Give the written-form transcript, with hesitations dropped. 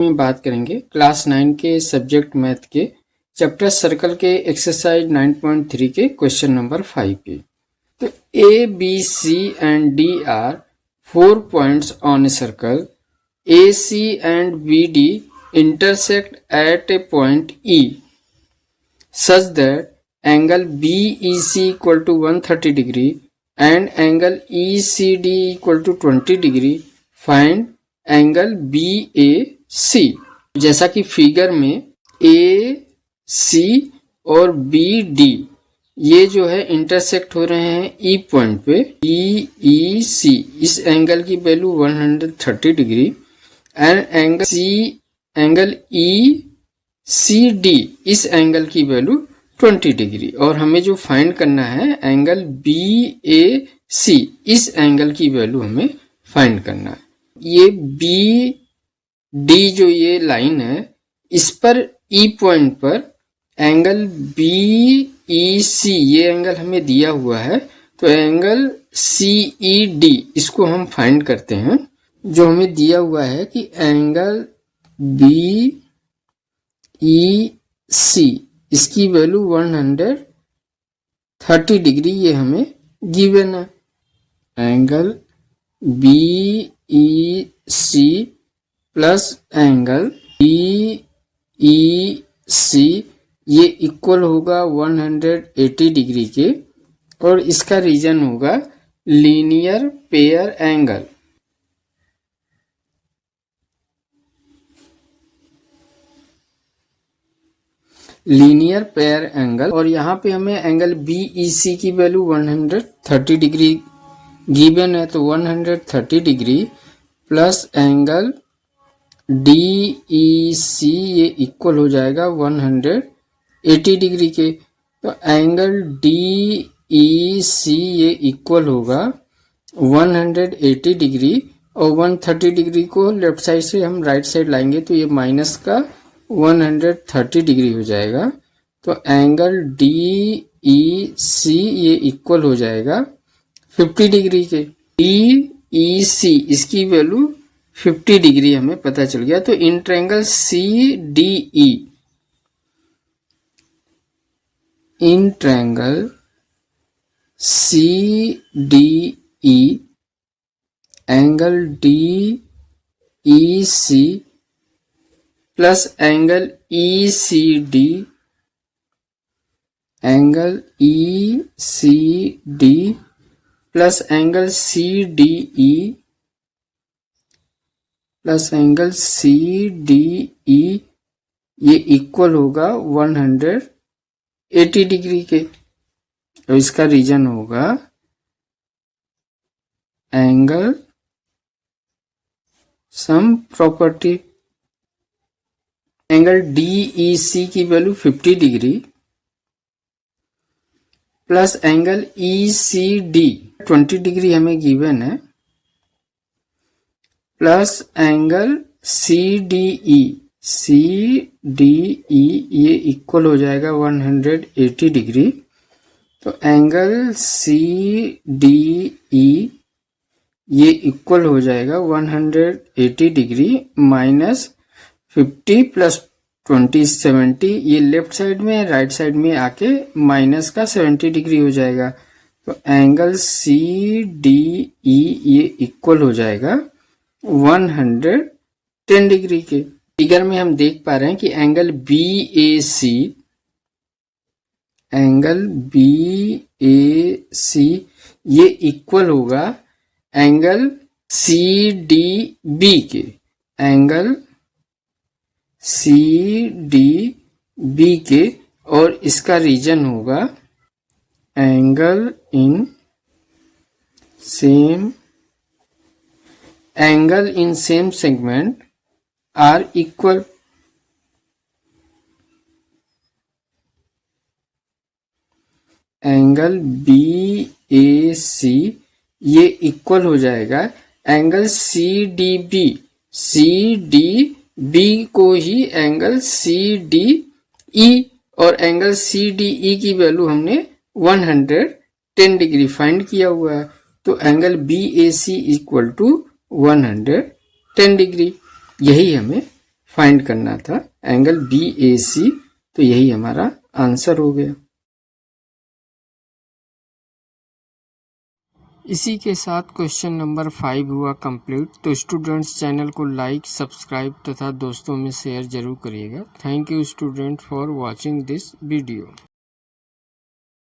में बात करेंगे क्लास 9 के सब्जेक्ट मैथ के चैप्टर सर्कल के एक्सरसाइज 9.3 के क्वेश्चन नंबर 5 पे। तो A B C and D are 4 points on a circle. A C and B D intersect at a point E such that angle BEC equal to 130 degree and angle ECD equal to 20 degree. Find angle BAC। जैसा कि figure में AC और BD ये जो है intersect हो रहे हैं E पॉइंट पे। BEC इस एंगल की value 130 degree and angle ECD इस एंगल की वैल्यू 20 डिग्री। और हमें जो फाइंड करना है एंगल BAC इस एंगल की वैल्यू हमें फाइंड करना है। ये BD जो ये लाइन है इस पर E पॉइंट पर एंगल BEC ये एंगल हमें दिया हुआ है, तो एंगल CED इसको हम फाइंड करते हैं। जो हमें दिया हुआ है कि एंगल BEC इसकी वैल्यू 130 डिग्री ये हमें गिवन है। Angle BEC plus angle BEC ये इक्वल होगा 180 डिग्री के, और इसका रीजन होगा linear pair angle. Linear pair angle, और यहाँ पे हमें एंगल BEC की वैल्यू 130 डिग्री गिवन है, तो 130 डिग्री प्लस एंगल DEC ये इक्वल हो जाएगा 180 डिग्री के। तो एंगल DEC ये इक्वल होगा 180 डिग्री, और 130 डिग्री को लेफ्ट साइड से हम राइट साइड लाएंगे तो ये माइनस का 130 डिग्री हो जाएगा। तो एंगल DEC ये इक्वल हो जाएगा 50 डिग्री के। DEC इसकी वैल्यू 50 डिग्री हमें पता चल गया। तो in triangle CDE, in triangle CDE angle DEC plus angle ECD, angle ECD plus angle CDE plus angle CDE ये इक्वल होगा 180 डिग्री के। तो इसका रीजन होगा angle sum property. Angle DEC की value 50 degree plus angle ECD 20 degree हमें given है, plus angle CDE ये इक्वल हो जाएगा 180 डिग्री। तो एंगल CDE ये इक्वल हो जाएगा 180 डिग्री माइनस 50 प्लस 20 70, ये लेफ्ट साइड में राइट साइड में आके माइनस का 70 डिग्री हो जाएगा। तो एंगल CDE ये इक्वल हो जाएगा 110 डिग्री के। फिगर में हम देख पा रहे हैं कि एंगल BAC ये इक्वल होगा एंगल CDB के। एंगल CDB के, और इसका रीजन होगा angle in same segment are equal. Angle BAC ये इक्वल हो जाएगा एंगल CDB को ही एंगल CDE, और एंगल CDE की वैल्यू हमने 110 डिग्री फाइंड किया हुआ है। तो angle BAC equal to 110 degree, यही हमें फाइंड करना था, एंगल BAC, तो यही हमारा आंसर हो गया। इसी के साथ क्वेश्चन नंबर 5 हुआ कंप्लीट। तो स्टूडेंट्स चैनल को लाइक, सब्सक्राइब तथा दोस्तों में शेयर जरूर करिएगा। Thank you student for watching this video.